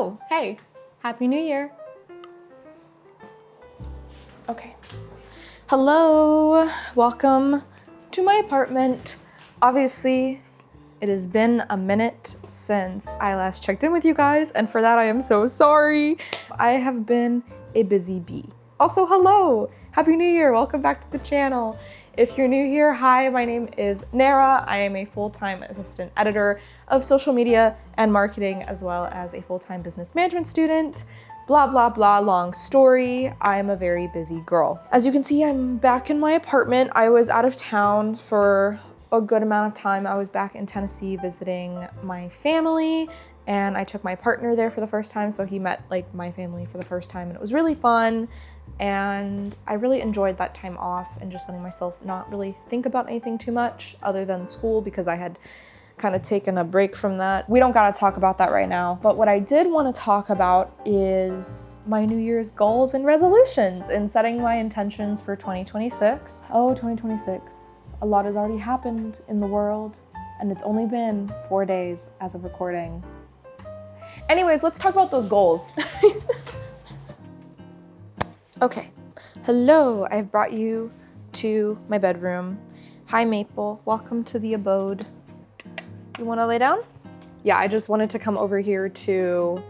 Oh, hey, Happy New Year. Okay. Hello, welcome to my apartment. Obviously, it has been a minute since I last checked in with you guys, and for that I am so sorry. I have been a busy bee. Also, hello, Happy New Year, welcome back to the channel. If you're new here, hi, my name is Nara. I am a full-time assistant editor of social media and marketing, as well as a full-time business management student. Blah, blah, blah, long story. I'm a very busy girl. As you can see, I'm back in my apartment. I was out of town for a good amount of time. I was back in Tennessee visiting my family, and I took my partner there for the first time, so he met like my family for the first time, and it was really fun. And I really enjoyed that time off and just letting myself not really think about anything too much other than school, because I had kind of taken a break from that. We don't gotta talk about that right now, but what I did want to talk about is my New Year's goals and resolutions and setting my intentions for 2026. Oh, 2026. A lot has already happened in the world, and it's only been 4 days as of recording. Anyways, let's talk about those goals. Okay, hello, I've brought you to my bedroom. Hi, Maple, welcome to the abode. You wanna lay down? Yeah, I just wanted to come over here to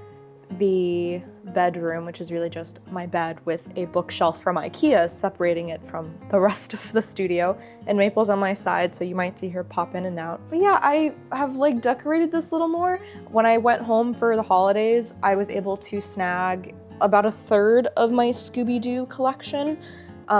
the bedroom, which is really just my bed with a bookshelf from IKEA separating it from the rest of the studio. And Maple's on my side, so you might see her pop in and out. But yeah, I have like decorated this a little more. When I went home for the holidays, I was able to snag about a third of my Scooby-Doo collection.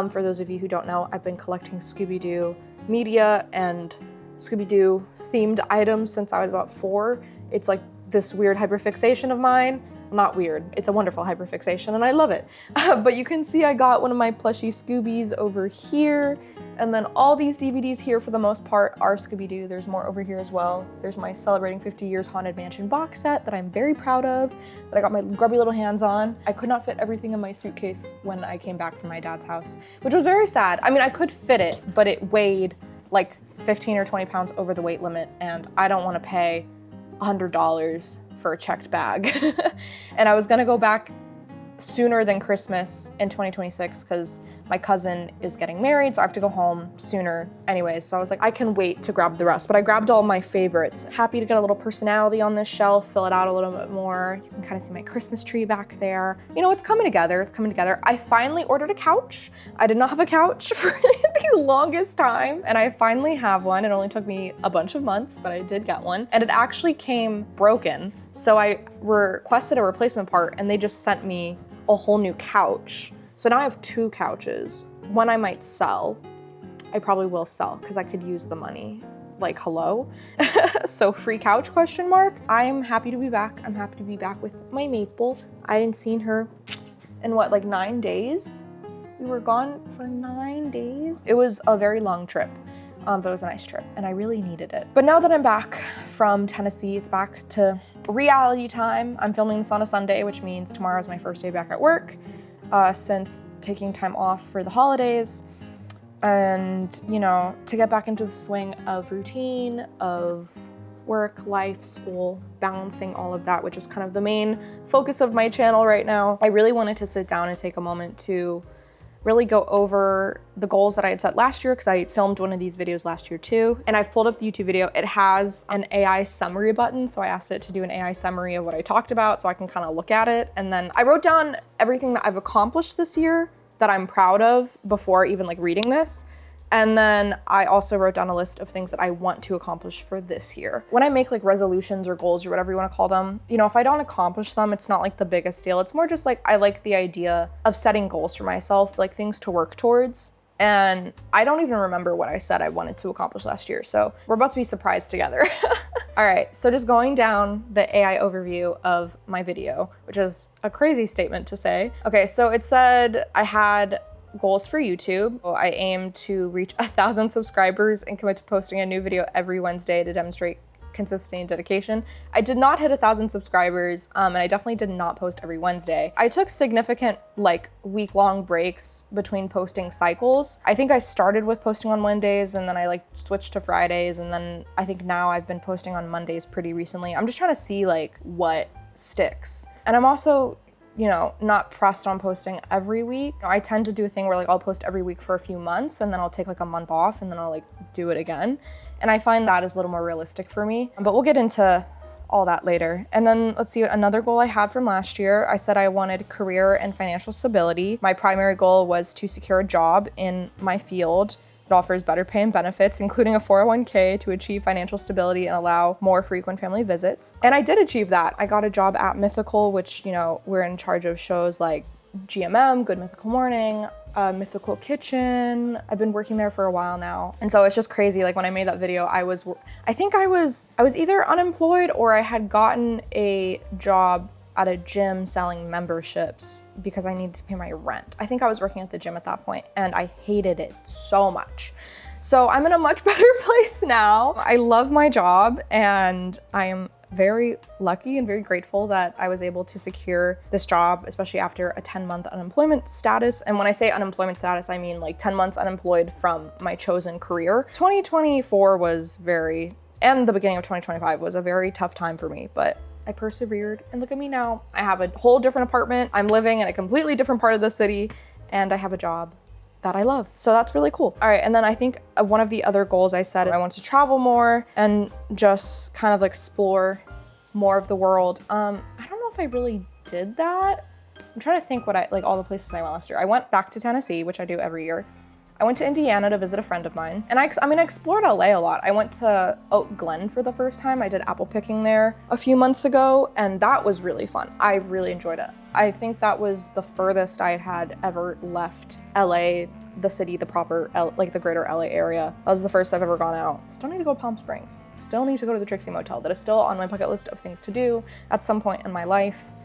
For those of you who don't know, I've been collecting Scooby-Doo media and Scooby-Doo themed items since I was about 4. It's like this weird hyperfixation of mine. Not weird, it's a wonderful hyperfixation and I love it. But you can see I got one of my plushy Scoobies over here, and then all these DVDs here for the most part are Scooby-Doo. There's more over here as well. There's my Celebrating 50 Years Haunted Mansion box set that I'm very proud of, that I got my grubby little hands on. I could not fit everything in my suitcase when I came back from my dad's house, which was very sad. I mean, I could fit it, but it weighed like 15 or 20 pounds over the weight limit, and I don't want to pay $100 for a checked bag. And I was gonna go back sooner than Christmas in 2026 because my cousin is getting married, so I have to go home sooner anyways. So I was like, I can wait to grab the rest, but I grabbed all my favorites. Happy to get a little personality on this shelf, fill it out a little bit more. You can kind of see my Christmas tree back there. You know, it's coming together, it's coming together. I finally ordered a couch. I did not have a couch for the longest time, and I finally have one. It only took me a bunch of months, but I did get one, and it actually came broken. So I requested a replacement part, and they just sent me a whole new couch. So now I have 2 couches. One I might sell. I probably will sell because I could use the money. Like, hello? So free couch, question mark? I'm happy to be back. I'm happy to be back with my Maple. I hadn't seen her in what, like 9 days? We were gone for 9 days. It was a very long trip, but it was a nice trip and I really needed it. But now that I'm back from Tennessee, it's back to reality time. I'm filming this on a Sunday, which means tomorrow is my first day back at work since taking time off for the holidays. And, you know, to get back into the swing of routine, of work, life, school, balancing all of that, which is kind of the main focus of my channel right now. I really wanted to sit down and take a moment to really go over the goals that I had set last year, because I filmed one of these videos last year too. And I've pulled up the YouTube video. It has an AI summary button. So I asked it to do an AI summary of what I talked about so I can kind of look at it. And then I wrote down everything that I've accomplished this year that I'm proud of before even like reading this. And then I also wrote down a list of things that I want to accomplish for this year. When I make like resolutions or goals or whatever you want to call them, you know, if I don't accomplish them, it's not like the biggest deal. It's more just like, I like the idea of setting goals for myself, like things to work towards. And I don't even remember what I said I wanted to accomplish last year. So we're about to be surprised together. All right, so just going down the AI overview of my video, which is a crazy statement to say. Okay, so it said I had goals for YouTube. I aim to reach 1,000 subscribers and commit to posting a new video every Wednesday to demonstrate consistency and dedication. I did not hit 1,000 subscribers, and I definitely did not post every Wednesday. I took significant like week-long breaks between posting cycles. I think I started with posting on Mondays and then I like switched to Fridays, and then I think now I've been posting on Mondays pretty recently. I'm just trying to see like what sticks. And I'm also, not pressed on posting every week. I tend to do a thing where like I'll post every week for a few months and then I'll take like a month off and then I'll like do it again. And I find that is a little more realistic for me, but we'll get into all that later. And then let's see, another goal I had from last year, I said I wanted career and financial stability. My primary goal was to secure a job in my field. It offers better pay and benefits, including a 401k to achieve financial stability and allow more frequent family visits. And I did achieve that. I got a job at Mythical, which, we're in charge of shows like GMM, Good Mythical Morning, Mythical Kitchen. I've been working there for a while now. And so it's just crazy. Like when I made that video, I think I was either unemployed or I had gotten a job at a gym selling memberships because I needed to pay my rent. I think I was working at the gym at that point and I hated it so much. So I'm in a much better place now. I love my job and I am very lucky and very grateful that I was able to secure this job, especially after a 10-month unemployment status. And when I say unemployment status, I mean like 10 months unemployed from my chosen career. 2024 and the beginning of 2025 was a very tough time for me, but I persevered and look at me now. I have a whole different apartment. I'm living in a completely different part of the city and I have a job that I love. So that's really cool. All right, and then I think one of the other goals I said I want to travel more and just kind of explore more of the world. I don't know if I really did that. I'm trying to think all the places I went last year. I went back to Tennessee, which I do every year. I went to Indiana to visit a friend of mine. And I explored LA a lot. I went to Oak Glen for the first time. I did apple picking there a few months ago, and that was really fun. I really enjoyed it. I think that was the furthest I had ever left LA, the city, the proper, the greater LA area. That was the first I've ever gone out. Still need to go to Palm Springs. Still need to go to the Trixie Motel. That is still on my bucket list of things to do at some point in my life.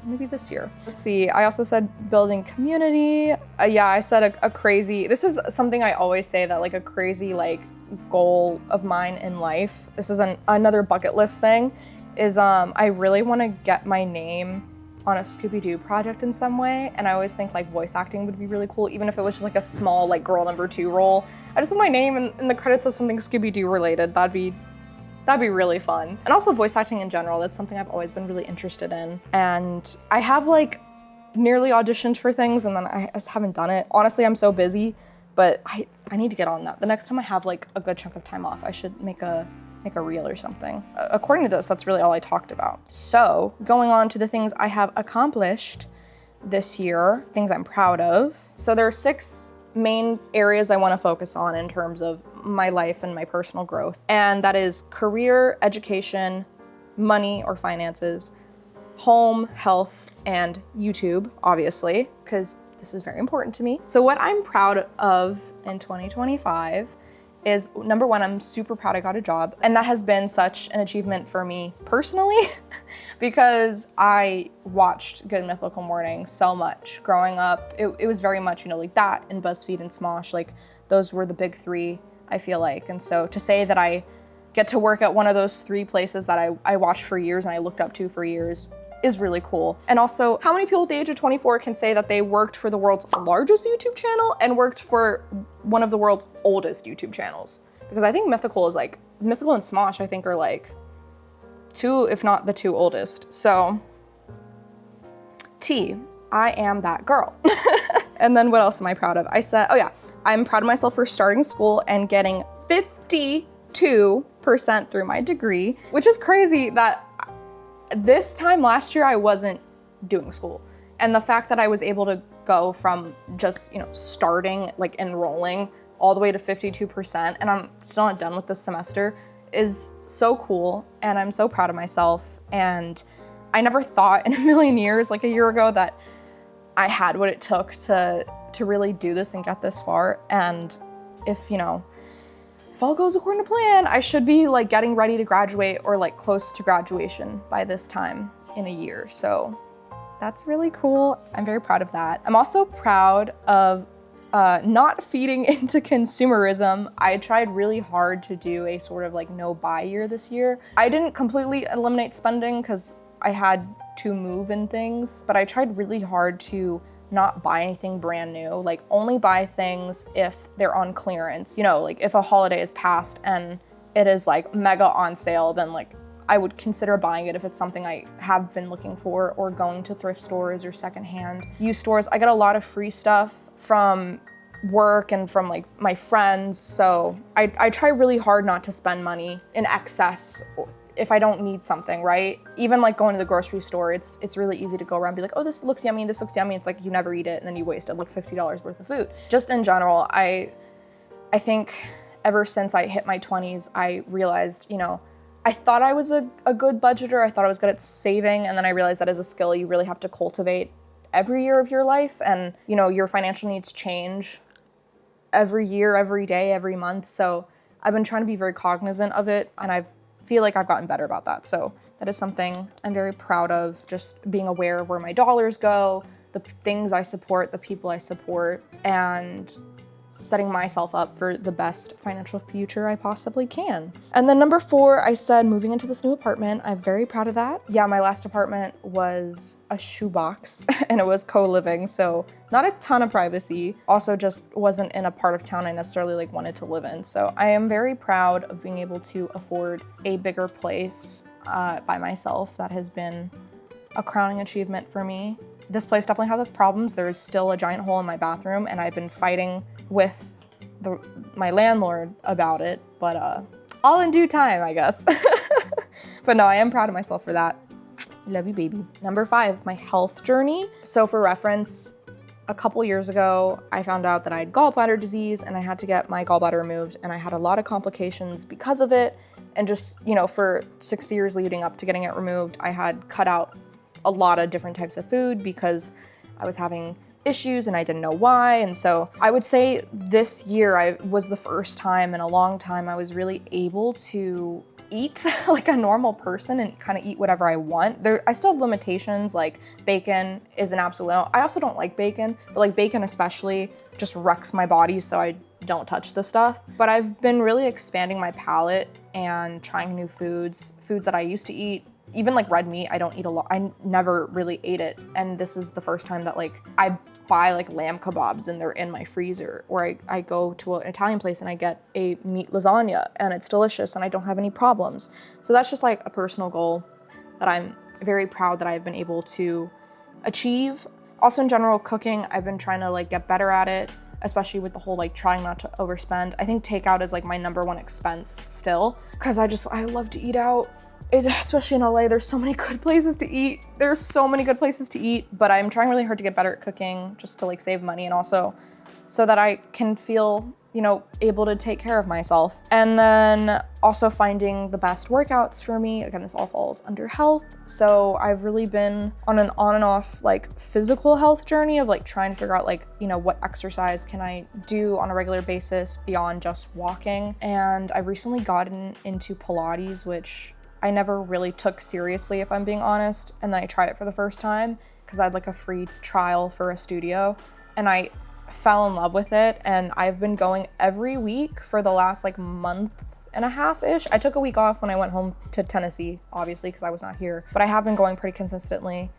Maybe this year. Let's see, I also said building community. Yeah, I said a crazy, this is something I always say that a crazy goal of mine in life. This is another bucket list thing, is I really wanna get my name on a Scooby-Doo project in some way. And I always think voice acting would be really cool, even if it was just a small girl number 2 role. I just want my name in the credits of something Scooby-Doo related. That'd be really fun. And also voice acting in general, that's something I've always been really interested in. And I have nearly auditioned for things and then I just haven't done it. Honestly, I'm so busy, but I need to get on that. The next time I have a good chunk of time off, I should make a reel or something. According to this, that's really all I talked about. So going on to the things I have accomplished this year, things I'm proud of. So there are 6 main areas I want to focus on in terms of my life and my personal growth. And that is career, education, money or finances, home, health, and YouTube, obviously, because this is very important to me. So what I'm proud of in 2025 is, number 1, I'm super proud I got a job. And that has been such an achievement for me personally because I watched Good Mythical Morning so much growing up. It was very much, that and BuzzFeed and Smosh, those were the big 3, I feel like. And so to say that I get to work at one of those 3 places that I watched for years and I looked up to for years is really cool. And also, how many people at the age of 24 can say that they worked for the world's largest YouTube channel and worked for one of the world's oldest YouTube channels? Because I think Mythical and Smosh, I think, are 2, if not the 2 oldest. So, I am that girl. And then what else am I proud of? I said, I'm proud of myself for starting school and getting 52% through my degree, which is crazy that this time last year I wasn't doing school. And the fact that I was able to go from just, starting, enrolling all the way to 52%, and I'm still not done with this semester, is so cool. And I'm so proud of myself. And I never thought in a million years, a year ago, that I had what it took to really do this and get this far. And if all goes according to plan, I should be getting ready to graduate or close to graduation by this time in a year. So that's really cool. I'm very proud of that. I'm also proud of not feeding into consumerism. I tried really hard to do a sort of no buy year this year. I didn't completely eliminate spending because I had to move and things, but I tried really hard to not buy anything brand new, only buy things if they're on clearance. If a holiday is past and it is mega on sale, then I would consider buying it if it's something I have been looking for, or going to thrift stores or secondhand used stores. I get a lot of free stuff from work and from like my friends, so I try really hard not to spend money in excess if I don't need something, right? Even like going to the grocery store, it's really easy to go around and be like, oh, this looks yummy, this looks yummy. It's like you never eat it and then you wasted like $50 worth of food. Just in general, I think ever since I hit my 20s, I realized, you know, I thought I was a good budgeter. I thought I was good at saving. And then I realized that as a skill you really have to cultivate every year of your life. And, you know, your financial needs change every year, every day, every month. So I've been trying to be very cognizant of it, and I feel like I've gotten better about that. So that is something I'm very proud of, just being aware of where my dollars go, the things I support, the people I support, and setting myself up for the best financial future I possibly can. And then number 4, I said moving into this new apartment. I'm very proud of that. Yeah, my last apartment was a shoebox and it was co-living, so not a ton of privacy. Also just wasn't in a part of town I necessarily like wanted to live in. So I am very proud of being able to afford a bigger place by myself. That has been a crowning achievement for me. This place definitely has its problems. There is still a giant hole in my bathroom, and I've been fighting with my landlord about it, but all in due time, I guess. But no, I am proud of myself for that. Love you, baby. Number 5, my health journey. So for reference, a couple years ago, I found out that I had gallbladder disease and I had to get my gallbladder removed, and I had a lot of complications because of it. And just, you know, for 6 years leading up to getting it removed, I had cut out a lot of different types of food because I was having issues and I didn't know why. And so I would say this year was the first time in a long time I was really able to eat like a normal person and kind of eat whatever I want. I still have limitations, like bacon is an absolute no. I also don't like bacon, but like bacon especially just wrecks my body, so I don't touch the stuff. But I've been really expanding my palate and trying new foods that I used to eat. Even like red meat, I don't eat a lot. I never really ate it. And this is the first time that like I buy like lamb kebabs and they're in my freezer, or I go to an Italian place and I get a meat lasagna and it's delicious and I don't have any problems. So that's just like a personal goal that I'm very proud that I've been able to achieve. Also in general, cooking, I've been trying to like get better at it, especially with the whole like trying not to overspend. I think takeout is like my number 1 expense still, because I love to eat out. Especially in LA, there's so many good places to eat. There's so many good places to eat, but I'm trying really hard to get better at cooking just to like save money, and also so that I can feel, you know, able to take care of myself. And then also finding the best workouts for me. Again, this all falls under health. So I've really been on an on and off like physical health journey of like trying to figure out like, you know, what exercise can I do on a regular basis beyond just walking. And I've recently gotten into Pilates, which I never really took seriously, if I'm being honest. And then I tried it for the first time because I had like a free trial for a studio, and I fell in love with it. And I've been going every week for the last like month and a half-ish. I took a week off when I went home to Tennessee, obviously, because I was not here, but I have been going pretty consistently.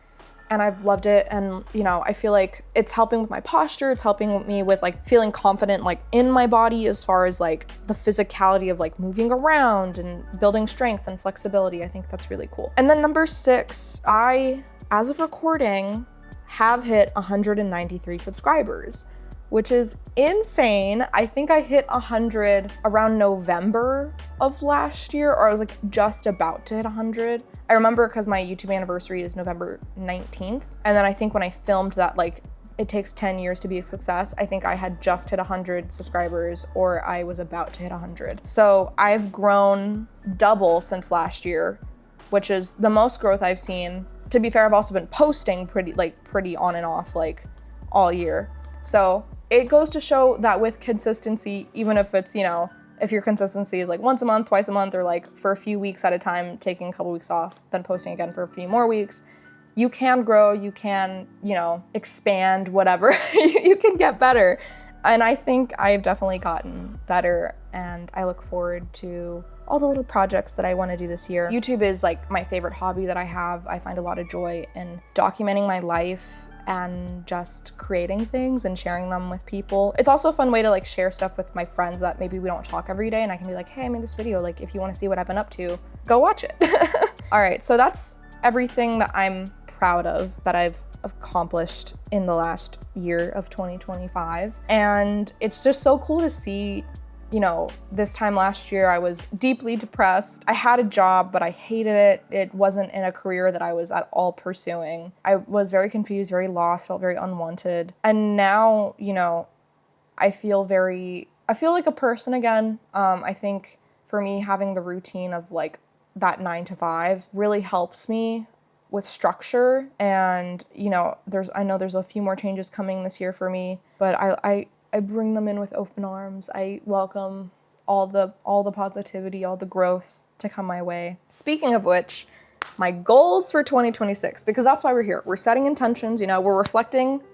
And I've loved it. And, you know, I feel like it's helping with my posture. It's helping me with like feeling confident like in my body, as far as like the physicality of like moving around and building strength and flexibility. I think that's really cool. And then number 6, I, as of recording, have hit 193 subscribers, which is insane. I think I hit 100 around November of last year, or I was like just about to hit 100. I remember because my YouTube anniversary is November 19th. And then I think when I filmed that, like, it takes 10 years to be a success, I think I had just hit 100 subscribers, or I was about to hit 100. So I've grown double since last year, which is the most growth I've seen. To be fair, I've also been posting pretty on and off like all year. So it goes to show that with consistency, even if it's, you know, if your consistency is like once a month, twice a month, or like for a few weeks at a time, taking a couple weeks off, then posting again for a few more weeks, you can grow, you can, you know, expand, whatever, you can get better. And I think I've definitely gotten better, and I look forward to all the little projects that I want to do this year. YouTube is like my favorite hobby that I have. I find a lot of joy in documenting my life and just creating things and sharing them with people. It's also a fun way to like share stuff with my friends that maybe we don't talk every day, and I can be like, hey, I made this video, like if you want to see what I've been up to, go watch it. All right, so that's everything that I'm proud of that I've accomplished in the last year of 2025. And it's just so cool to see, you know, this time last year I was deeply depressed. I had a job, but I hated it. It wasn't in a career that I was at all pursuing. I was very confused, very lost, felt very unwanted. And now, you know, I feel like a person again. I think for me, having the routine of like that 9 to 5 really helps me with structure. And, you know, I know there's a few more changes coming this year for me, but I bring them in with open arms. I welcome all the positivity, all the growth to come my way. Speaking of which, my goals for 2026, because that's why we're here. We're setting intentions, you know, we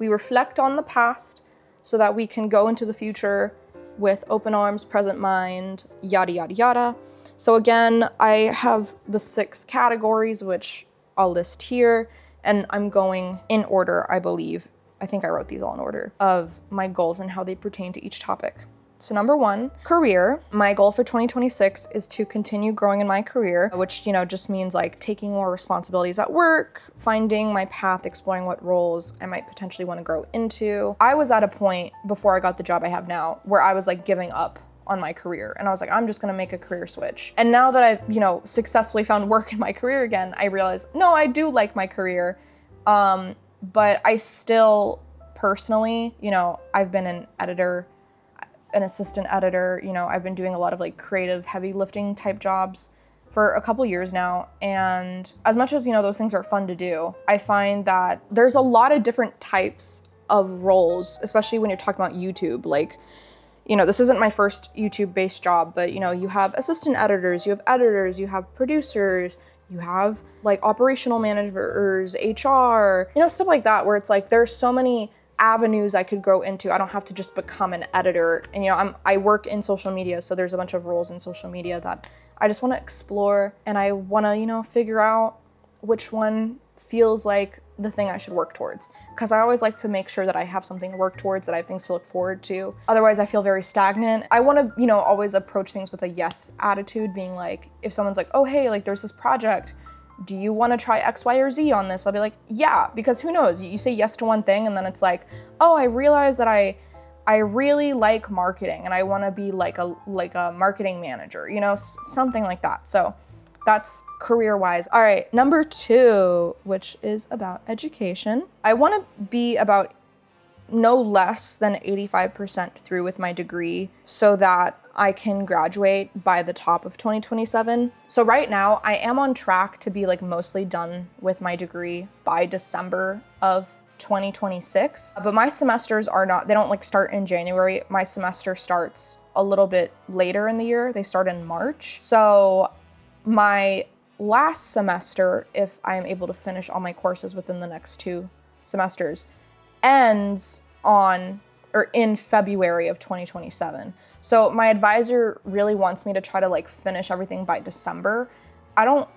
reflect on the past so that we can go into the future with open arms, present mind, yada, yada, yada. So again, I have the 6 categories, which I'll list here, and I'm going in order, I believe. I think I wrote these all in order of my goals and how they pertain to each topic. So number 1, career. My goal for 2026 is to continue growing in my career, which, you know, just means like taking more responsibilities at work, finding my path, exploring what roles I might potentially want to grow into. I was at a point before I got the job I have now where I was like giving up on my career. And I was like, I'm just gonna make a career switch. And now that I've, you know, successfully found work in my career again, I realize, no, I do like my career. But I still personally, you know, I've been an editor, an assistant editor, you know, I've been doing a lot of like creative heavy lifting type jobs for a couple years now. And as much as, you know, those things are fun to do, I find that there's a lot of different types of roles, especially when you're talking about YouTube. Like, you know, this isn't my first YouTube-based job, but, you know, you have assistant editors, you have editors, you have producers, you have like operational managers, HR, you know, stuff like that, where it's like there's so many avenues I could grow into. I don't have to just become an editor. And, you know, I work in social media, so there's a bunch of roles in social media that I just want to explore, and I want to, you know, figure out which one feels like the thing I should work towards. Because I always like to make sure that I have something to work towards, that I have things to look forward to. Otherwise, I feel very stagnant. I want to, you know, always approach things with a yes attitude, being like, if someone's like, oh, hey, like there's this project, do you want to try X, Y, or Z on this? I'll be like, yeah, because who knows? You say yes to one thing and then it's like, oh, I realize that I really like marketing and I want to be like a marketing manager, you know, something like that. So that's career-wise. All right, number 2, which is about education. I want to be about no less than 85% through with my degree so that I can graduate by the top of 2027. So right now I am on track to be like mostly done with my degree by December of 2026, but my semesters they don't like start in January. My semester starts a little bit later in the year. They start in March. So my last semester, if I'm able to finish all my courses within the next 2 semesters, ends in February of 2027. So my advisor really wants me to try to like finish everything by December. I don't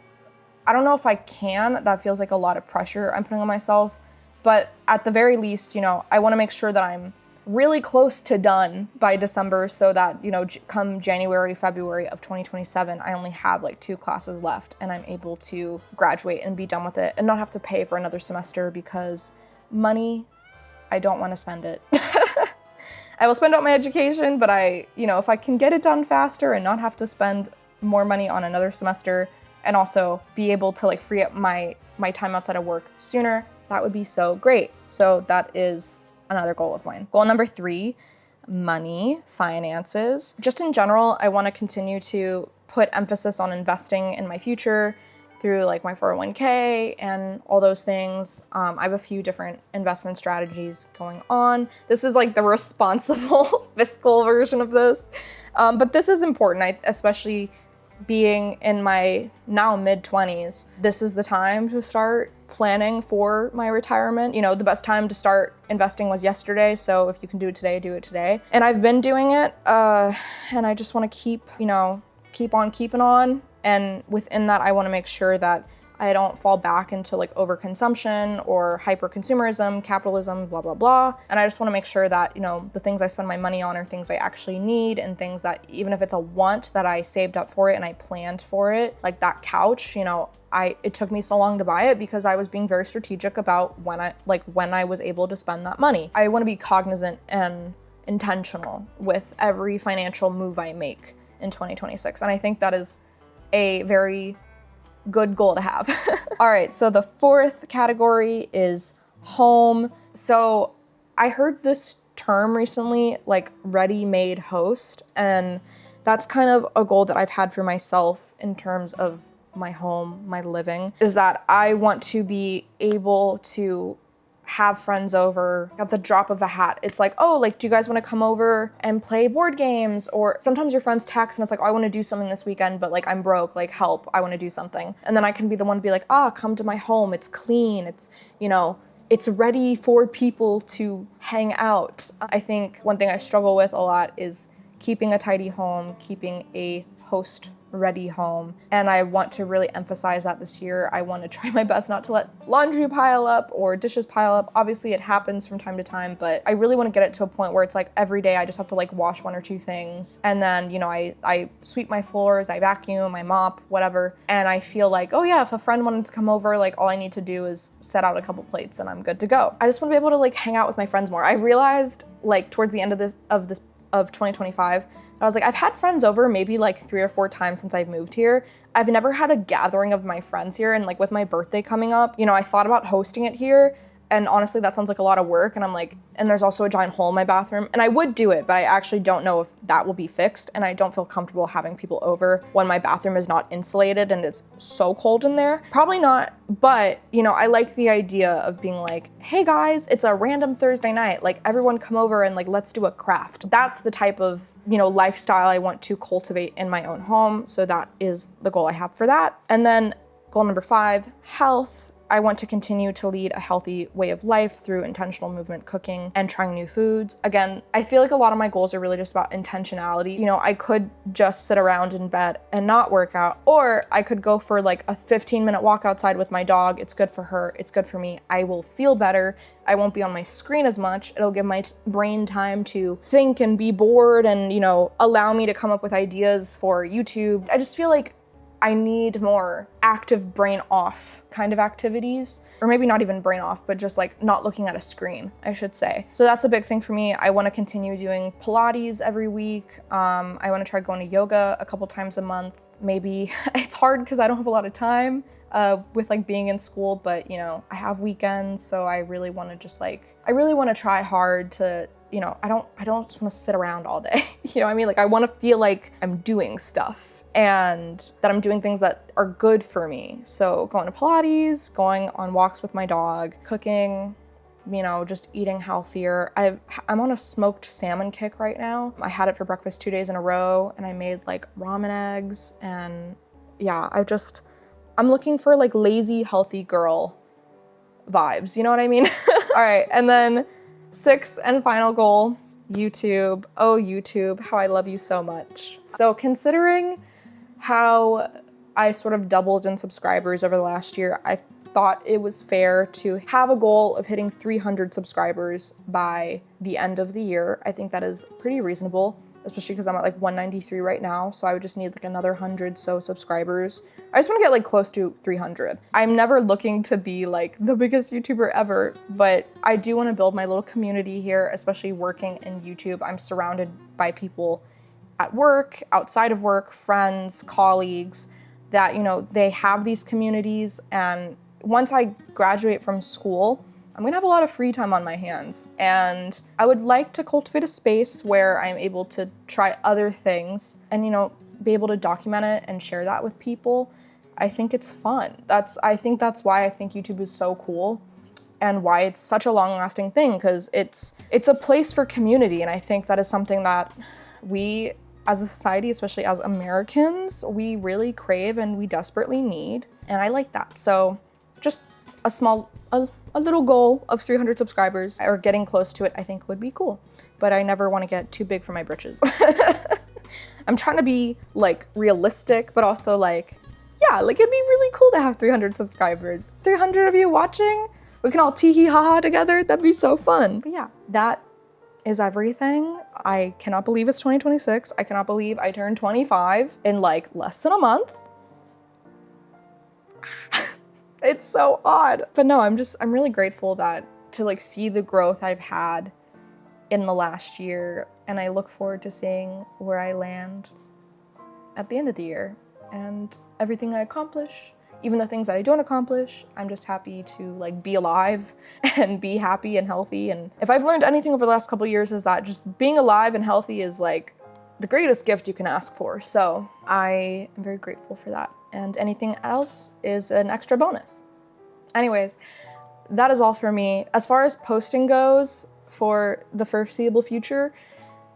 know if I can. That feels like a lot of pressure I'm putting on myself. But at the very least, you know, I want to make sure that I'm really close to done by December so that, you know, come January, February of 2027, I only have like 2 classes left and I'm able to graduate and be done with it and not have to pay for another semester, because money, I don't want to spend it. I will spend out my education, but you know, if I can get it done faster and not have to spend more money on another semester and also be able to like free up my time outside of work sooner, that would be so great. So that is another goal of mine. Goal number 3, money, finances. Just in general, I want to continue to put emphasis on investing in my future through like my 401k and all those things. I have a few different investment strategies going on. This is like the responsible fiscal version of this. But this is important, especially being in my now mid-20s. This is the time to start planning for my retirement. You know, the best time to start investing was yesterday, so if you can do it today, do it today. And I've been doing it, and I just want to keep on keeping on. And within that, I want to make sure that I don't fall back into like overconsumption or hyper-consumerism, capitalism, blah, blah, blah. And I just wanna make sure that, you know, the things I spend my money on are things I actually need and things that even if it's a want that I saved up for it and I planned for it, like that couch, you know, it took me so long to buy it because I was being very strategic about when I was able to spend that money. I wanna be cognizant and intentional with every financial move I make in 2026. And I think that is a very good goal to have. All right, so the fourth category is home. So I heard this term recently, like ready-made host, and that's kind of a goal that I've had for myself in terms of my home, my living, is that I want to be able to have friends over at the drop of a hat. It's like, oh, like, do you guys want to come over and play board games? Or sometimes your friends text and it's like, oh, I want to do something this weekend, but like, I'm broke, like, help, I want to do something. And then I can be the one to be like, come to my home. It's clean. It's, you know, it's ready for people to hang out. I think one thing I struggle with a lot is keeping a tidy home, keeping a host ready home. And I want to really emphasize that this year. I want to try my best not to let laundry pile up or dishes pile up. Obviously it happens from time to time, but I really want to get it to a point where it's like every day I just have to like wash one or two things. And then, you know, I sweep my floors, I vacuum, I mop, whatever. And I feel like, oh yeah, if a friend wanted to come over, like all I need to do is set out a couple plates and I'm good to go. I just want to be able to like hang out with my friends more. I realized like towards the end of 2025, I was like, I've had friends over maybe like 3 or 4 times since I've moved here. I've never had a gathering of my friends here, and like with my birthday coming up, you know, I thought about hosting it here, and honestly that sounds like a lot of work, and I'm like, and there's also a giant hole in my bathroom, and I would do it, but I actually don't know if that will be fixed, and I don't feel comfortable having people over when my bathroom is not insulated and it's so cold in there. Probably not, but you know, I like the idea of being like, hey guys, it's a random Thursday night, like everyone come over and like let's do a craft. That's the type of, you know, lifestyle I want to cultivate in my own home, so that is the goal I have for that. And then goal number 5, health. I want to continue to lead a healthy way of life through intentional movement, cooking, and trying new foods. Again, I feel like a lot of my goals are really just about intentionality. You know, I could just sit around in bed and not work out, or I could go for like a 15-minute walk outside with my dog. It's good for her, it's good for me. I will feel better. I won't be on my screen as much. It'll give my brain time to think and be bored and, you know, allow me to come up with ideas for YouTube. I just feel like I need more active brain off kind of activities, or maybe not even brain off, but just like not looking at a screen, I should say. So that's a big thing for me. I want to continue doing Pilates every week. I want to try going to yoga a couple times a month. Maybe it's hard because I don't have a lot of time with like being in school, but you know, I have weekends, so I really want to just like, I really want to try hard to, you know, I don't just want to sit around all day. You know what I mean? Like I want to feel like I'm doing stuff and that I'm doing things that are good for me. So going to Pilates, going on walks with my dog, cooking, you know, just eating healthier. I'm on a smoked salmon kick right now. I had it for breakfast 2 days in a row, and I made like ramen eggs, and yeah, I'm looking for like lazy, healthy girl vibes. You know what I mean? All right, and then 6th and final goal, YouTube. Oh, YouTube, how I love you so much. So considering how I sort of doubled in subscribers over the last year, I thought it was fair to have a goal of hitting 300 subscribers by the end of the year. I think that is pretty reasonable, especially because I'm at like 193 right now. So I would just need like another 100 so subscribers. I just want to get like close to 300. I'm never looking to be like the biggest YouTuber ever, but I do want to build my little community here, especially working in YouTube. I'm surrounded by people at work, outside of work, friends, colleagues, that, you know, they have these communities. And once I graduate from school, I'm gonna have a lot of free time on my hands, and I would like to cultivate a space where I'm able to try other things and, you know, be able to document it and share that with people. I think it's fun. I think that's why I think YouTube is so cool and why it's such a long-lasting thing, because it's a place for community, and I think that is something that we as a society, especially as Americans, we really crave and we desperately need, and I like that. So just a little goal of 300 subscribers, or getting close to it, I think would be cool. But I never want to get too big for my britches. I'm trying to be like realistic, but also like, Yeah, like it'd be really cool to have 300 subscribers. 300 of you watching, we can all tee hee ha ha together. That'd be so fun. But yeah, that is everything. I cannot believe it's 2026. I cannot believe I turned 25 in like less than a month. It's so odd. But no, I'm really grateful to like see the growth I've had in the last year, and I look forward to seeing where I land at the end of the year and everything I accomplish. Even the things that I don't accomplish, I'm just happy to like be alive and be happy and healthy. And if I've learned anything over the last couple of years is that just being alive and healthy is like the greatest gift you can ask for. So I am very grateful for that. And anything else is an extra bonus. Anyways, that is all for me. As far as posting goes for the foreseeable future,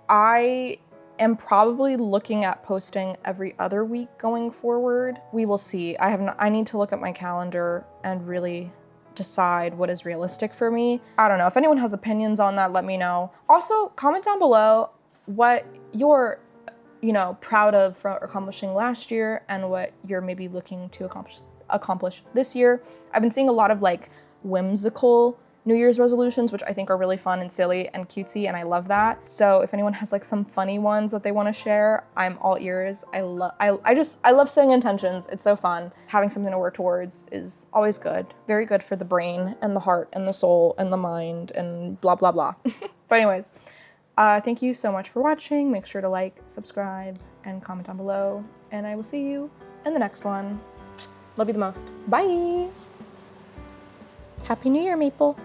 I am probably looking at posting every other week going forward. We will see. I need to look at my calendar and really decide what is realistic for me. I don't know. If anyone has opinions on that, let me know. Also, comment down below what you're, proud of for accomplishing last year and what you're maybe looking to accomplish this year. I've been seeing a lot of like whimsical New Year's resolutions, which I think are really fun and silly and cutesy, and I love that. So if anyone has like some funny ones that they want to share, I'm all ears. I love setting intentions. It's so fun. Having something to work towards is always good. Very good for the brain and the heart and the soul and the mind and blah, blah, blah. But anyways, thank you so much for watching. Make sure to like, subscribe, and comment down below, and I will see you in the next one. Love you the most. Bye. Happy New Year, Maple.